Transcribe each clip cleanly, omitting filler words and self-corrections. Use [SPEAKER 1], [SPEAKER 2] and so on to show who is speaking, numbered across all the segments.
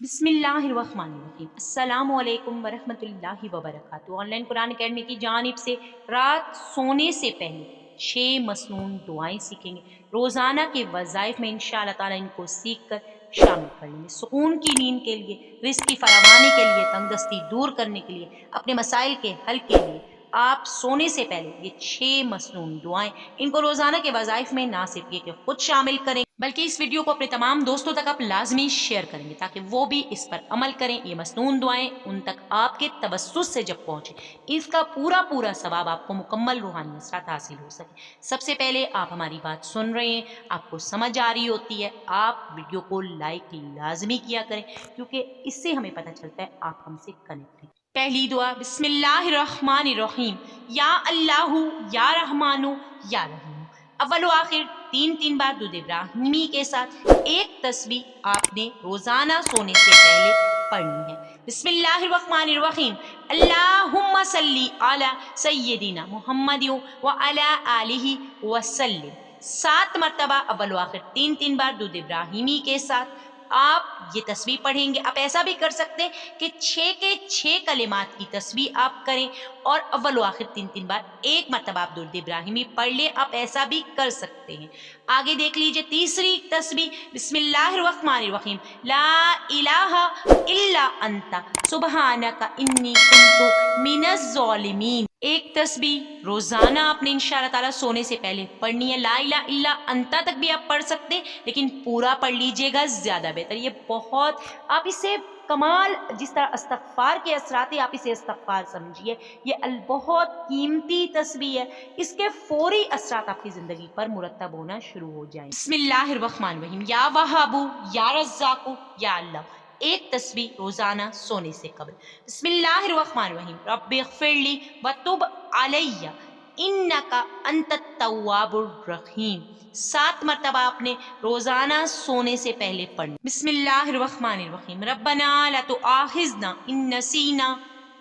[SPEAKER 1] बिस्मिल्लाहिर्रहमानिर्रहीम। अस्सलामु अलैकुम वरहमतुल्लाहि वबरकातुहू। ऑनलाइन कुरान अकेडमी की जानिब से रात सोने से पहले 6 मसनून दुआएं सीखेंगे। रोज़ाना के वज़ाइफ में इंशाअल्लाह ताला इनको सीख कर शामिल कर लेंगे। सुकून की नींद के लिए, रिज़्क़ की फरावानी के लिए, तंगदस्ती दूर करने के लिए, अपने मसाइल के हल के लिए आप सोने से पहले ये 6 मसनून दुआएं, इनको रोज़ाना के वज़ाइफ में ना सिर्फ ये कि खुद शामिल करें बल्कि इस वीडियो को अपने तमाम दोस्तों तक आप लाजमी शेयर करेंगे ताकि वो भी इस पर अमल करें। ये मसनून दुआएं उन तक आपके तवस्सुस से जब पहुंचे, इसका पूरा सवाब आपको मुकम्मल रूहानी असरात हासिल हो सके। सबसे पहले आप हमारी बात सुन रहे हैं, आपको समझ आ रही होती है, आप वीडियो को लाइक लाजमी किया करें क्योंकि इससे हमें पता चलता है आप हमसे कनेक्ट हैं। पहली दुआ बिस्मिल्लाहिर्रहमानिर्रहीम। या अल्लाहु या रहमानु या रहीम। अव्वल व आखिर 3 बार दुरूद इब्राहिमी के साथ एक तस्बीह आपने रोजाना सोने से पहले पढ़नी है। बिस्मिल्लाहिर्रहमानिर्रहीम। अल्लाहुम्मा सल्ली अला सय्यदिना मुहम्मद व अला आलिहि वसल्लिम। 7 मरतबा अव्वल व आखिर 3 बार दुरूद इब्राहिमी के साथ आप ये तस्बीह पढ़ेंगे। आप ऐसा भी कर सकते हैं कि 6 के 6 कलिमात की तस्बीह आप करें और अव्वल व आखिर 3 बार एक मरतबा आप दुरूद इब्राहिमी पढ़ लें। आप ऐसा भी कर सकते हैं। आगे देख लीजिए तीसरी तस्बीह बिस्मिल्लाहिर्रहमानिर्रहीम। ला इलाहा इल्ला अंता सुब्हानका इन्नी कुन्तु मिनज़ ज़ालिमीन। एक तस्बीह रोजाना आपने इंशाअल्लाह ताला सोने से पहले पढ़नी है। ला इलाहा इल्ला अंता तक भी आप पढ़ सकते हैं, लेकिन पूरा पढ़ लीजिएगा, ज्यादा बेहतर। ये बहुत आप इसे कमाल, जिस तरह इस्तग़फ़ार के असरात है, आप इसे इस्तग़फ़ार समझिए। ये बहुत कीमती तस्बीह है, इसके फौरी असरात आपकी जिंदगी पर मुरत्तब होना शुरू हो जाएंगे। बिस्मिल्लाहिर्रहमानिर्रहीम। या वहाबू या रज़्ज़ाक़ू या अल्लाह। एक तस्बीह रोजाना सोने से कबल। बिस्मिल्लाहिर्रहमानिर्रहीम। रब्बिग़फ़िरली व तुब अलैया इन्नका अंतत तव्वाबुर रहीम। 7 मरतबा आपने रोजाना सोने से पहले पढ़ना। बिस्मिल्लाहिर्रहमानिर्रहीम। रब्बना ला तुआखिज़ना इन नसीना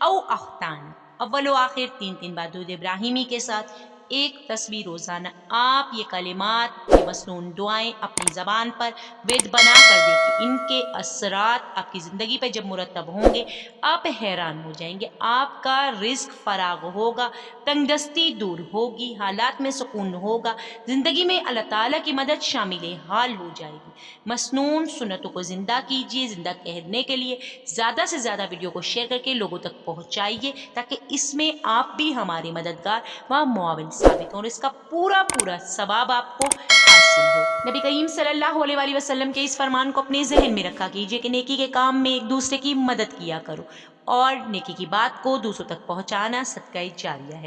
[SPEAKER 1] औ अख्ताना। अव्वल व आखिर 3 बार दुरूद इब्राहिमी के साथ एक तस्बीह रोजाना आप ये कलिमात, ये मसनून दुआएं अपनी ज़बान पर विद बना कर देखिए। इनके असरात आपकी ज़िंदगी पर जब मुरतब होंगे आप हैरान हो जाएंगे। आपका रिज़्क फराग होगा, तंगदस्ती दूर होगी, हालात में सुकून होगा, ज़िंदगी में अल्लाह ताला की मदद शामिल हाल हो जाएगी। मसनून सुन्नतों को ज़िंदा कीजिए। ज़िंदा कहने के लिए ज़्यादा से ज़्यादा वीडियो को शेयर करके लोगों तक पहुँचाइए ताकि इसमें आप भी हमारे मददगार व मुआविन साबित हों और इसका पूरा सवाब आपको हासिल हो। नबी करीम सल्लल्लाहु अलैहि वसल्लम के इस फरमान को अपने जहन में रखा कीजिए कि नेकी के काम में एक दूसरे की मदद किया करो और नेकी की बात को दूसरों तक पहुँचाना सदका जारिया है।